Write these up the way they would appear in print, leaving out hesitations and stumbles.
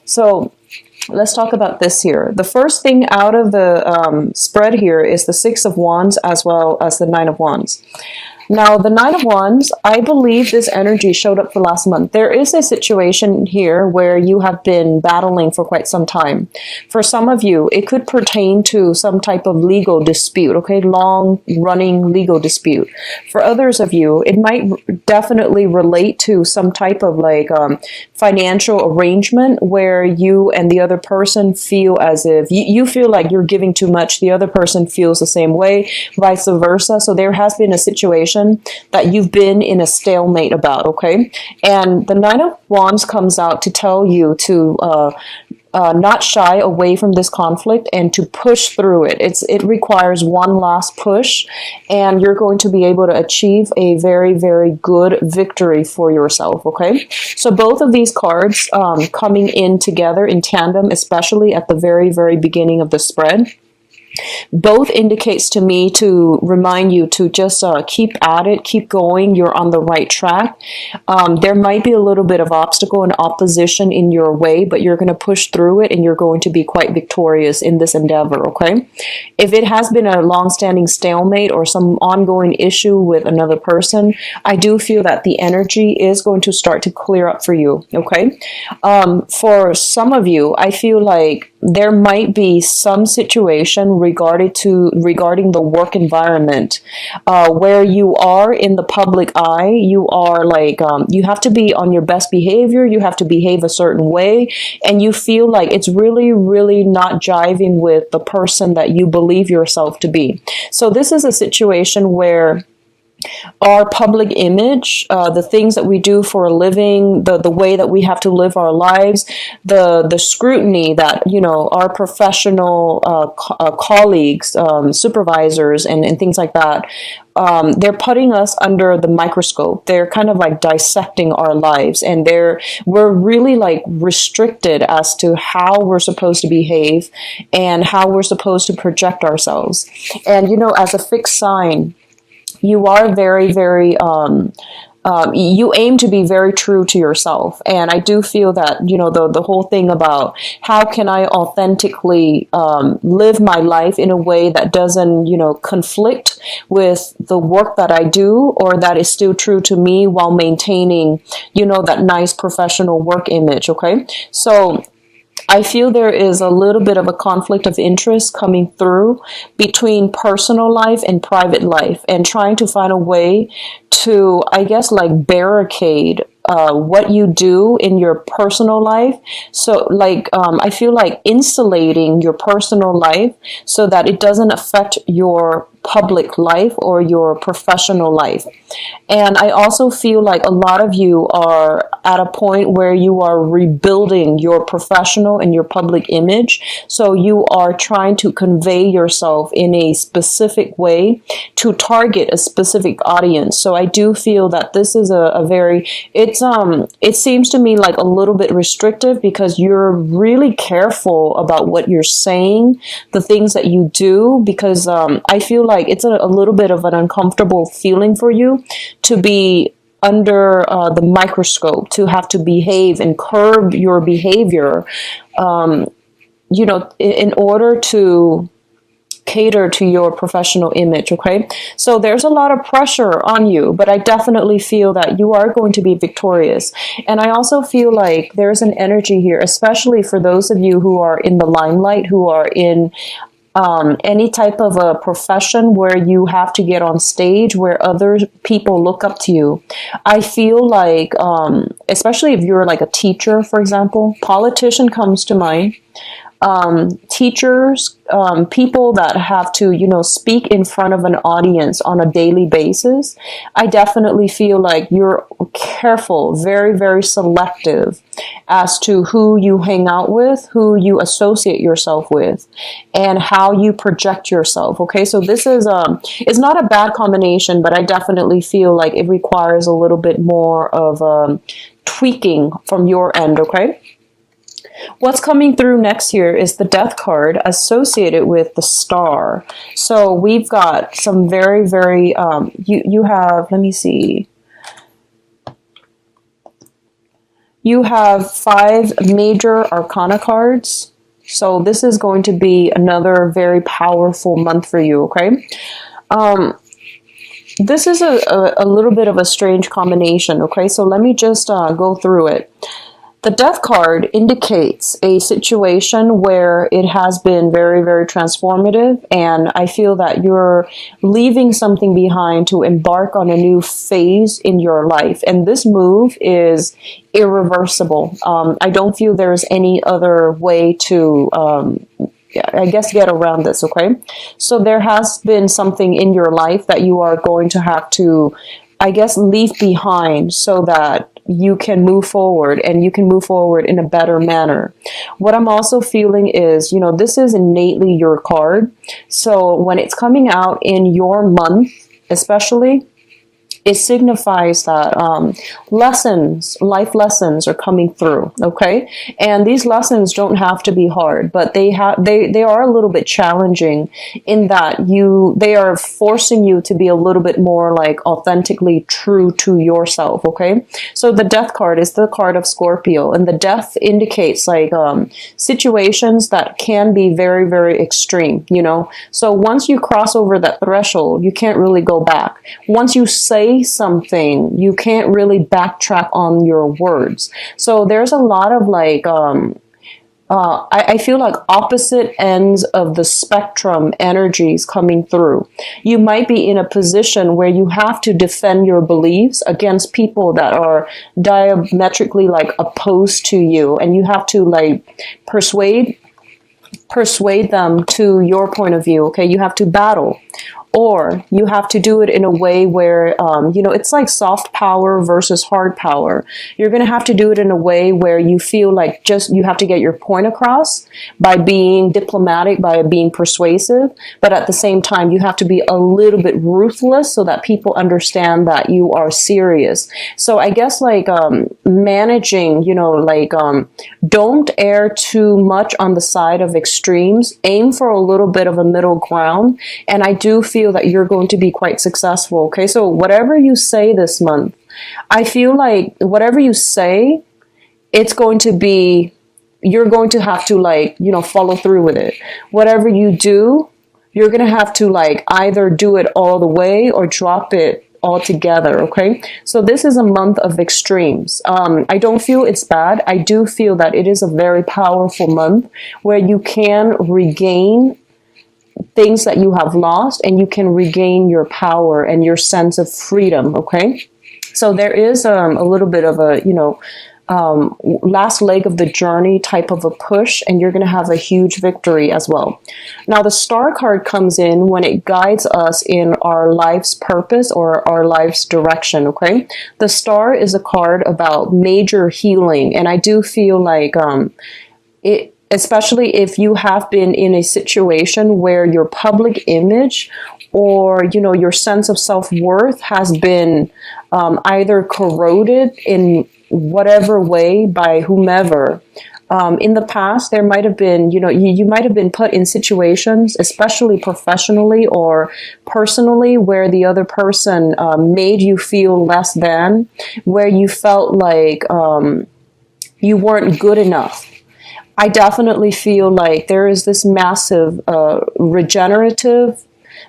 So let's talk about this here. The first thing out of the spread here is the Six of Wands as well as the Nine of Wands. Now, the Nine of Wands, I believe this energy showed up for last month. There is a situation here where you have been battling for quite some time. For some of you, it could pertain to some type of legal dispute, okay? Long-running legal dispute. For others of you, it might definitely relate to some type of like financial arrangement where you and the other person feel as if you feel like you're giving too much, the other person feels the same way, vice versa. So there has been a situation that you've been in a stalemate about, okay? And the Nine of Wands comes out to tell you to not shy away from this conflict and to push through it. It requires one last push, and you're going to be able to achieve a very, very good victory for yourself, okay? So both of these cards coming in together in tandem, especially at the very, very beginning of the spread, both indicates to me to remind you to just keep at it, keep going. You're on the right track. There might be a little bit of obstacle and opposition in your way, but you're going to push through it and you're going to be quite victorious in this endeavor, okay? If it has been a long-standing stalemate or some ongoing issue with another person, I do feel that the energy is going to start to clear up for you, okay? For some of you, I feel like there might be some situation regarding the work environment where you are in the public eye. You are like you have to be on your best behavior, you have to behave a certain way, and you feel like it's really, really not jiving with the person that you believe yourself to be. So this is a situation where our public image, the things that we do for a living, the way that we have to live our lives, the scrutiny that, you know, our professional colleagues, supervisors, and things like that, they're putting us under the microscope. They're kind of like dissecting our lives, and we're really like restricted as to how we're supposed to behave and how we're supposed to project ourselves. And, you know, as a fixed sign, you are very, very, you aim to be very true to yourself. And I do feel that, you know, the whole thing about how can I authentically live my life in a way that doesn't, you know, conflict with the work that I do, or that is still true to me while maintaining, you know, that nice professional work image, okay? So I feel there is a little bit of a conflict of interest coming through between personal life and private life, and trying to find a way to, I guess, like barricade what you do in your personal life. So like, I feel like insulating your personal life so that it doesn't affect your public life or your professional life. And I also feel like a lot of you are at a point where you are rebuilding your professional and your public image. So you are trying to convey yourself in a specific way to target a specific audience. So I do feel that this is a very, it seems to me like a little bit restrictive, because you're really careful about what you're saying, the things that you do, because I feel like it's a little bit of an uncomfortable feeling for you to be under the microscope, to have to behave and curb your behavior, you know, in order to cater to your professional image, okay? So there's a lot of pressure on you, but I definitely feel that you are going to be victorious. And I also feel like there's an energy here, especially for those of you who are in the limelight, who are in any type of a profession where you have to get on stage, where other people look up to you. I feel like, especially if you're like a teacher, for example, politician comes to mind, teachers, people that have to, you know, speak in front of an audience on a daily basis. I definitely feel like you're careful, very, very selective as to who you hang out with, who you associate yourself with, and how you project yourself. Okay, so this is it's not a bad combination, but I definitely feel like it requires a little bit more of tweaking from your end. Okay. What's coming through next here is the Death card associated with the Star. So we've got some very, very, you have, let me see. You have 5 major arcana cards. So this is going to be another very powerful month for you, okay? This is a little bit of a strange combination, okay? So let me just go through it. The Death card indicates a situation where it has been very, very transformative, and I feel that you're leaving something behind to embark on a new phase in your life, and this move is irreversible. I don't feel there's any other way to I guess get around this, okay? So there has been something in your life that you are going to have to, I guess, leave behind so that you can move forward, and you can move forward in a better manner. What I'm also feeling is, you know, this is innately your card. So when it's coming out in your month, especially, it signifies that life lessons are coming through, okay? And these lessons don't have to be hard, but they are a little bit challenging in that they are forcing you to be a little bit more like authentically true to yourself, okay? So the Death card is the card of Scorpio, and the Death indicates like situations that can be very, very extreme, you know? So once you cross over that threshold, you can't really go back. Once you say something, you can't really backtrack on your words. So there's a lot of like I feel like opposite ends of the spectrum energies coming through. You might be in a position where you have to defend your beliefs against people that are diametrically like opposed to you, and you have to like persuade them to your point of view, okay? You have to battle. Or you have to do it in a way where, you know, it's like soft power versus hard power. You're going to have to do it in a way where you feel like just you have to get your point across by being diplomatic, by being persuasive. But at the same time, you have to be a little bit ruthless so that people understand that you are serious. So I guess like managing, you know, like don't err too much on the side of extremes. Aim for a little bit of a middle ground. And I do feel that you're going to be quite successful. Okay, so whatever you say this month, I feel like whatever you say, it's going to be, you're going to have to like, you know, follow through with it. Whatever you do, you're going to have to like either do it all the way or drop it altogether. Okay, so this is a month of extremes. I don't feel it's bad. I do feel that it is a very powerful month where you can regain things that you have lost, and you can regain your power and your sense of freedom, okay? So there is a little bit of a, you know, last leg of the journey type of a push, and you're going to have a huge victory as well. Now, the Star card comes in when it guides us in our life's purpose or our life's direction, okay? The Star is a card about major healing, and I do feel like especially if you have been in a situation where your public image or, you know, your sense of self-worth has been either corroded in whatever way by whomever. In the past, there might have been, you know, you might have been put in situations, especially professionally or personally, where the other person made you feel less than, where you felt like you weren't good enough. I definitely feel like there is this massive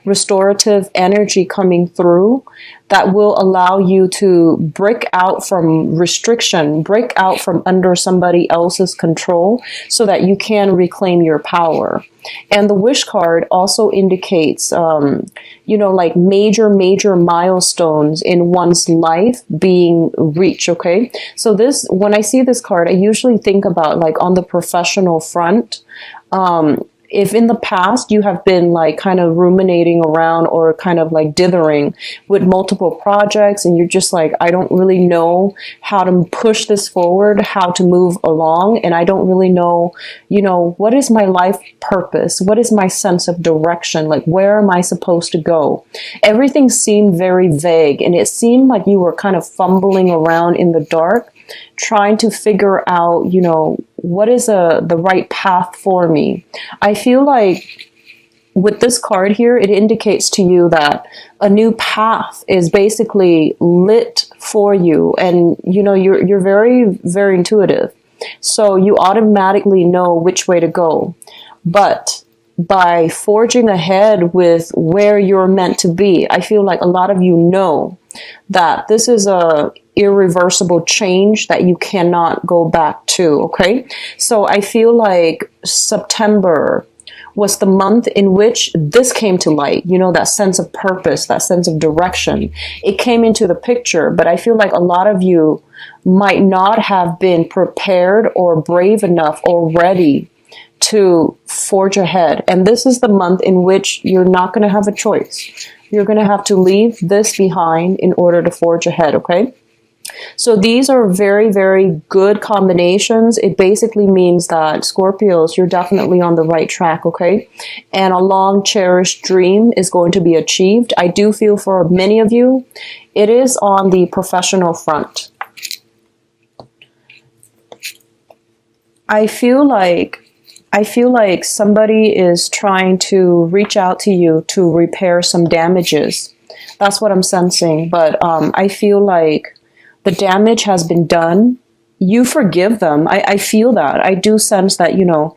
restorative energy coming through that will allow you to break out from restriction, break out from under somebody else's control so that you can reclaim your power. And the Wish card also indicates, you know, like major milestones in one's life being reached, okay? So this, when I see this card, I usually think about like on the professional front, if in the past you have been like kind of ruminating around or kind of like dithering with multiple projects and you're just like, I don't really know how to push this forward, how to move along, and I don't really know, you know, what is my life purpose? What is my sense of direction? Like, where am I supposed to go? Everything seemed very vague, and it seemed like you were kind of fumbling around in the dark, trying to figure out, you know, what is the right path for me. I feel like with this card here, it indicates to you that a new path is basically lit for you. And, you know, you're very, very intuitive. So you automatically know which way to go. But by forging ahead with where you're meant to be, I feel like a lot of you know that this is a irreversible change that you cannot go back to, okay? So I feel like September was the month in which this came to light, you know, that sense of purpose, that sense of direction. It came into the picture, but I feel like a lot of you might not have been prepared or brave enough or ready to forge ahead. And this is the month in which you're not going to have a choice. You're going to have to leave this behind in order to forge ahead, okay? So these are very, very good combinations. It basically means that Scorpios, you're definitely on the right track, okay? And a long cherished dream is going to be achieved. I do feel for many of you, it is on the professional front. I feel like somebody is trying to reach out to you to repair some damages. That's what I'm sensing. But I feel like the damage has been done. You forgive them. I feel that. I do sense that, you know,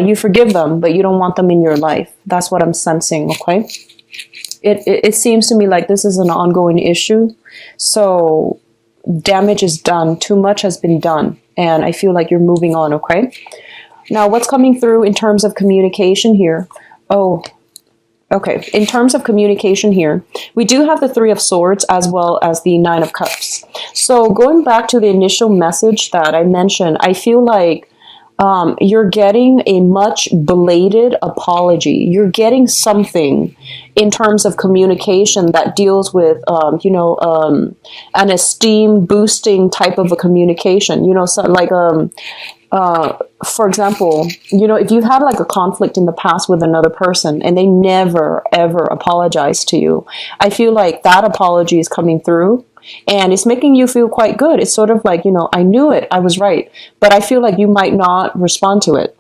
you forgive them, but you don't want them in your life. That's what I'm sensing, okay? It seems to me like this is an ongoing issue. So damage is done. Too much has been done. And I feel like you're moving on, okay? Now, what's coming through in terms of communication here? Oh, okay. In terms of communication here, we do have the Three of Swords as well as the Nine of Cups. So going back to the initial message that I mentioned, I feel like you're getting a much belated apology. You're getting something in terms of communication that deals with, an esteem boosting type of a communication. You know, so like, for example, you know, if you've had like a conflict in the past with another person and they never, ever apologize to you, I feel like that apology is coming through. And it's making you feel quite good. It's sort of like, you know, I knew it, I was right, but I feel like you might not respond to it.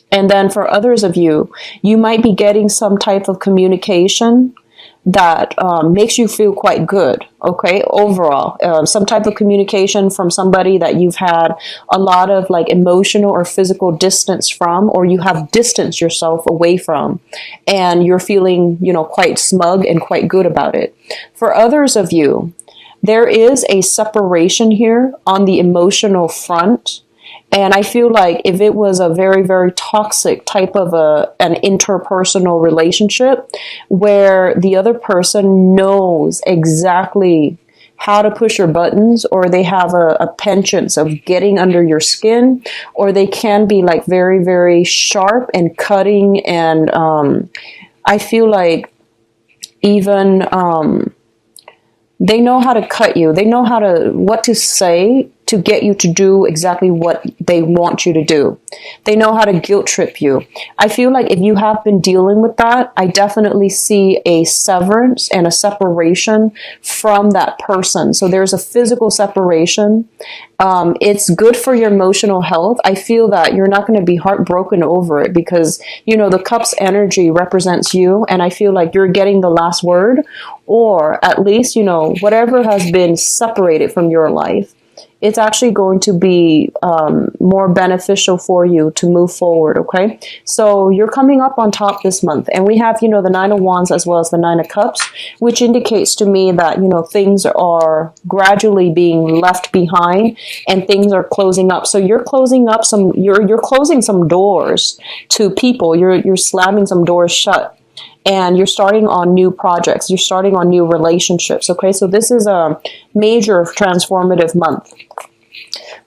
And then for others of you, you might be getting some type of communication that makes you feel quite good, okay, overall. Some type of communication from somebody that you've had a lot of like emotional or physical distance from, or you have distanced yourself away from, and you're feeling, you know, quite smug and quite good about it. For others of you, there is a separation here on the emotional front. And I feel like if it was a very, very toxic type of an interpersonal relationship where the other person knows exactly how to push your buttons, or they have a penchant of getting under your skin, or they can be like very, very sharp and cutting. And I feel like even they know how to cut you. They know what to say to get you to do exactly what they want you to do. They know how to guilt trip you. I feel like if you have been dealing with that, I definitely see a severance and a separation from that person. So there's a physical separation. It's good for your emotional health. I feel that you're not going to be heartbroken over it because, you know, the cup's energy represents you. And I feel like you're getting the last word, or at least, you know, whatever has been separated from your life, it's actually going to be more beneficial for you to move forward, okay? So you're coming up on top this month. And we have, you know, the Nine of Wands as well as the Nine of Cups, which indicates to me that, you know, things are gradually being left behind and things are closing up. So you're closing up you're closing some doors to people. You're slamming some doors shut. And you're starting on new projects. You're starting on new relationships. Okay, so this is a major transformative month.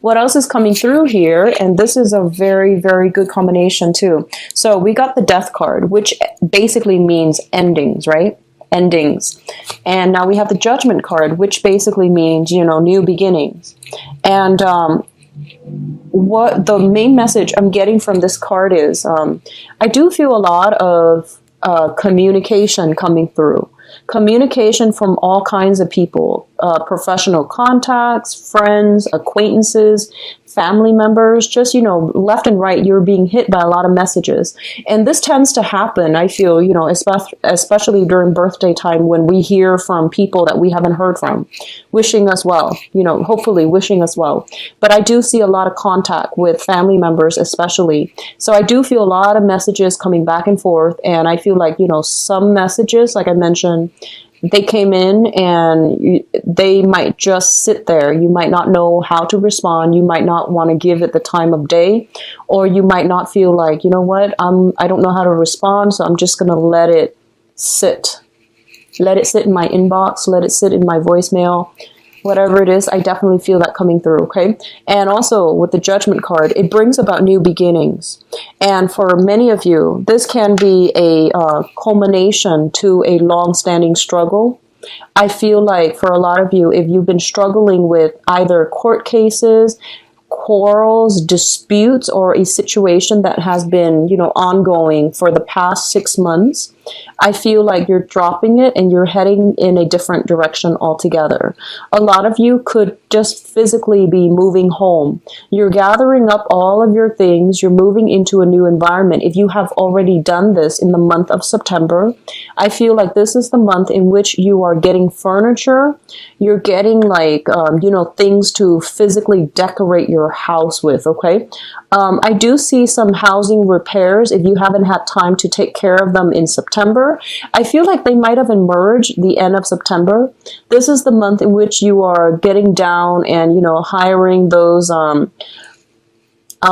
What else is coming through here? And this is a very, very good combination too. So we got the Death card, which basically means endings, right? Endings. And now we have the Judgment card, which basically means, you know, new beginnings. And what the main message I'm getting from this card is, I do feel a lot of communication coming through. Communication from all kinds of people. professional contacts, friends, acquaintances, family members, just, left and right, you're being hit by a lot of messages. And this tends to happen, I feel, especially during birthday time when we hear from people that we haven't heard from, wishing us well, hopefully wishing us well. But I do see a lot of contact with family members, especially. So I do feel a lot of messages coming back and forth. And I feel like, some messages, like I mentioned, they came in and they might just sit there. You might not know how to respond. You might not want to give it the time of day, or you might not feel like, you know what, I don't know how to respond, so I'm just going to let it sit. Let it sit in my inbox. Let it sit in my voicemail. Whatever it is, I definitely feel that coming through, okay? And also with the Judgment card, it brings about new beginnings. And for many of you, this can be a culmination to a long-standing struggle. I feel like for a lot of you, if you've been struggling with either court cases, quarrels, disputes, or a situation that has been, ongoing for the past 6 months, I feel like you're dropping it and you're heading in a different direction altogether. A lot of you could just physically be moving home. You're gathering up all of your things. You're moving into a new environment. If you have already done this in the month of September, I feel like this is the month in which you are getting furniture. You're getting things to physically decorate your house with, okay? I do see some housing repairs if you haven't had time to take care of them in September. I feel like they might have emerged the end of September. This is the month in which you are getting down and, hiring those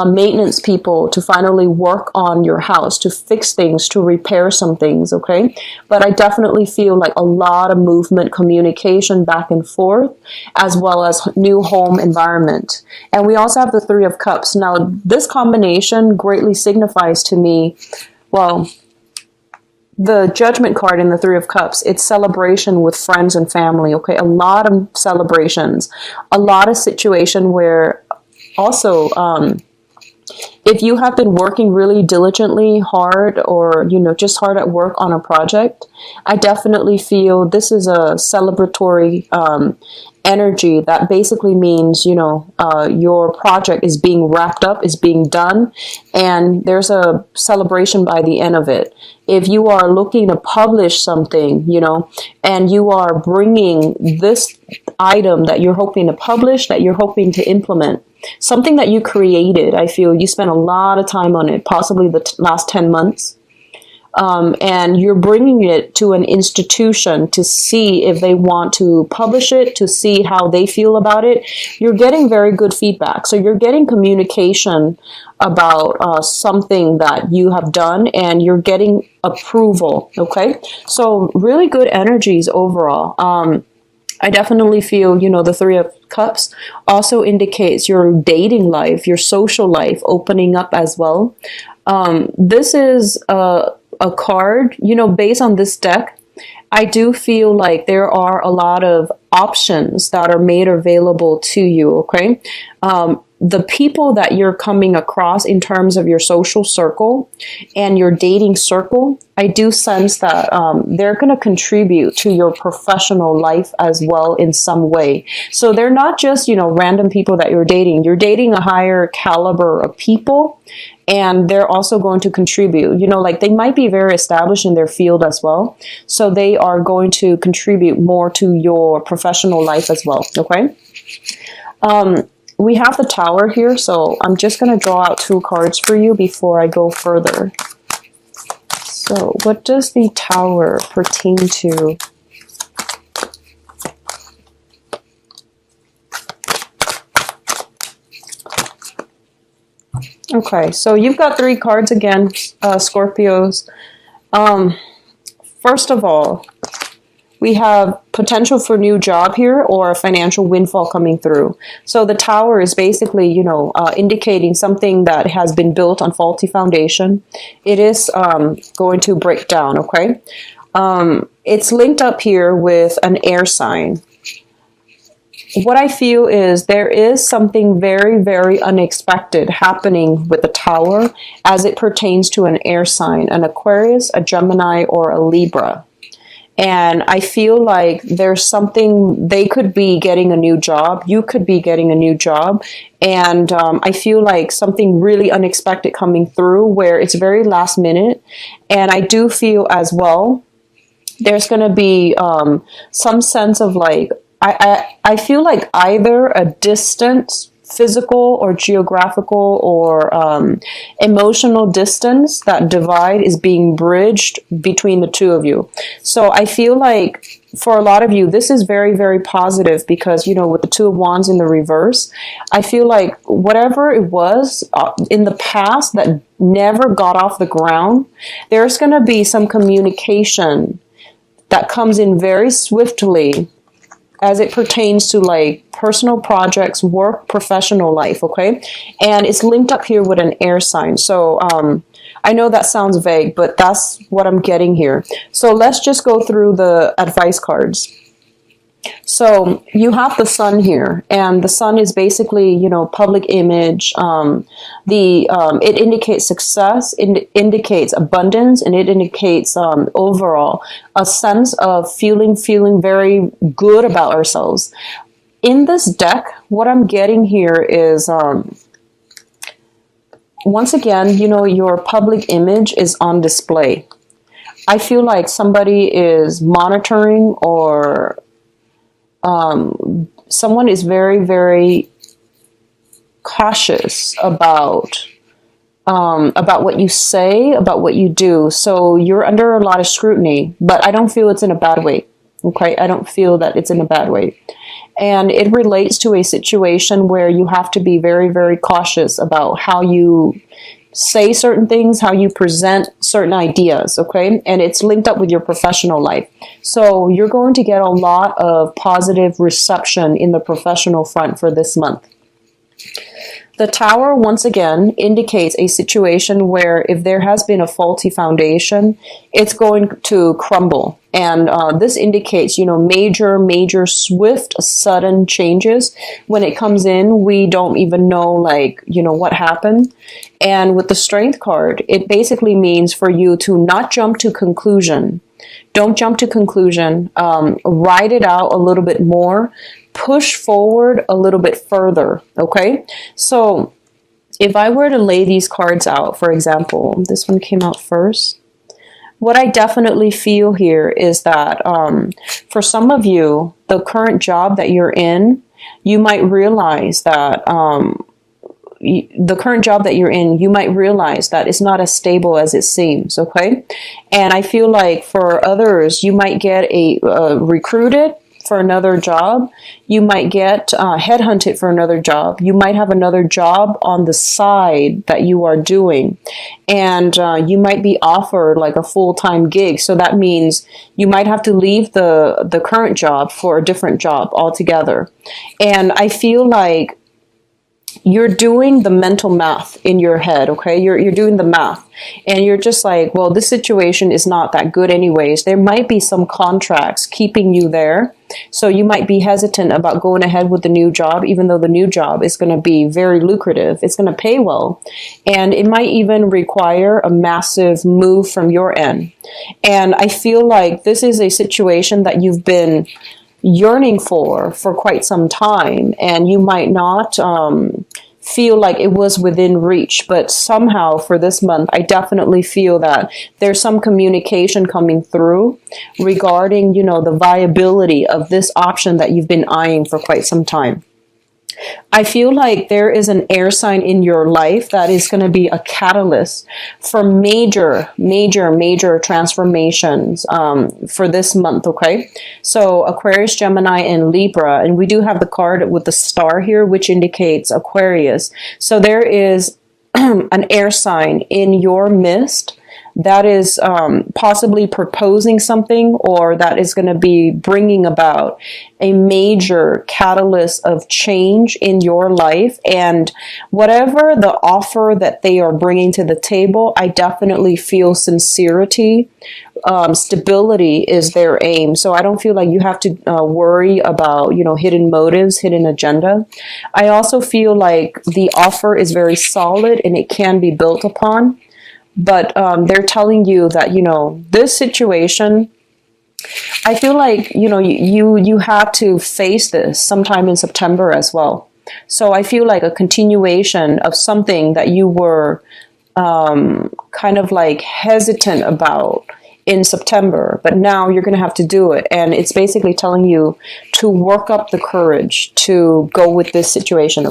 maintenance people to finally work on your house, to fix things, to repair some things, okay? But I definitely feel like a lot of movement, communication back and forth, as well as new home environment. And we also have the Three of Cups. Now, this combination greatly signifies to me, well, the Judgment card in the Three of Cups, it's celebration with friends and family, okay? A lot of celebrations, a lot of situation where also, if you have been working really diligently, hard, or, just hard at work on a project, I definitely feel this is a celebratory energy that basically means, your project is being wrapped up, is being done, and there's a celebration by the end of it. If you are looking to publish something, and you are bringing this item that you're hoping to publish, that you're hoping to implement, something that you created, I feel you spent a lot of time on it, possibly the last 10 months. And you're bringing it to an institution to see if they want to publish it, to see how they feel about it. You're getting very good feedback. So you're getting communication about something that you have done, and you're getting approval, okay? So really good energies overall. I definitely feel, the Three of Cups also indicates your dating life, your social life opening up as well. This is a card, based on this deck. I do feel like there are a lot of options that are made available to you, okay? The people that you're coming across in terms of your social circle and your dating circle, I do sense that they're going to contribute to your professional life as well in some way. So they're not just, random people that you're dating. You're dating a higher caliber of people, and they're also going to contribute. They might be very established in their field as well. So they are going to contribute more to your professional life as well, okay? We have the Tower here, so I'm just going to draw out 2 cards for you before I go further. So what does the Tower pertain to? Okay, so you've got 3 cards again, Scorpios. First of all, we have potential for new job here or a financial windfall coming through. So the Tower is basically, indicating something that has been built on faulty foundation. It is going to break down, okay? It's linked up here with an air sign. What I feel is there is something very, very unexpected happening with the Tower as it pertains to an air sign, an Aquarius, a Gemini, or a Libra. And I feel like there's something, they could be getting a new job, you could be getting a new job, and I feel like something really unexpected coming through where it's very last minute. And I do feel as well there's going to be some sense of like, I feel like either a distance, physical or geographical or emotional distance, that divide is being bridged between the two of you. So I feel like for a lot of you, this is very, very positive because, you know, with the Two of Wands in the reverse, I feel like whatever it was in the past that never got off the ground, there's going to be some communication that comes in very swiftly as it pertains to like personal projects, work, professional life, okay? And it's linked up here with an air sign. So I know that sounds vague, but that's what I'm getting here. So let's just go through the advice cards. So you have the sun here, and the sun is basically, you know, public image. It indicates success, it indicates abundance, and it indicates overall a sense of feeling very good about ourselves. In this deck, what I'm getting here is once again, you know, your public image is on display. I feel like somebody is monitoring, or someone is very cautious about what you say, about what you do. So you're under a lot of scrutiny, but I don't feel it's in a bad way. Okay, I don't feel that it's in a bad way. And it relates to a situation where you have to be very cautious about how you say certain things, how you present certain ideas, okay? And it's linked up with your professional life. So you're going to get a lot of positive reception in the professional front for this month. The Tower, once again, indicates a situation where if there has been a faulty foundation, it's going to crumble. And this indicates, you know, major, swift, sudden changes. When it comes in, we don't even know, like, you know, what happened. And with the Strength card, it basically means for you to not jump to conclusion. Don't jump to conclusion. Ride it out a little bit more. Push forward a little bit further, okay? So if I were to lay these cards out, for example, this one came out first. What I definitely feel here is that for some of you, the current job that you're in, you might realize that the current job that you're in, you might realize that it's not as stable as it seems, okay? And I feel like for others, you might get recruited for another job. You might get headhunted for another job. You might have another job on the side that you are doing. And you might be offered like a full-time gig. So that means you might have to leave the current job for a different job altogether. And I feel like you're doing the mental math in your head, okay? You're doing the math. And you're just like, well, this situation is not that good anyways. There might be some contracts keeping you there. So you might be hesitant about going ahead with the new job, even though the new job is going to be very lucrative. It's going to pay well. And it might even require a massive move from your end. And I feel like this is a situation that you've been yearning for quite some time, and you might not feel like it was within reach, but somehow for this month, I definitely feel that there's some communication coming through regarding, you know, the viability of this option that you've been eyeing for quite some time. I feel like there is an air sign in your life that is going to be a catalyst for major transformations for this month, okay? So Aquarius, Gemini, and Libra, and we do have the card with the star here, which indicates Aquarius. So there is an air sign in your midst that is possibly proposing something, or that is going to be bringing about a major catalyst of change in your life. And whatever the offer that they are bringing to the table, I definitely feel sincerity, stability is their aim. So I don't feel like you have to worry about, you know, hidden motives, hidden agenda. I also feel like the offer is very solid and it can be built upon. But they're telling you that, you know, this situation I feel like, you know, you had to face this sometime in September as well. So I feel like a continuation of something that you were kind of like hesitant about in September, but now you're going to have to do it. And it's basically telling you to work up the courage to go with this situation.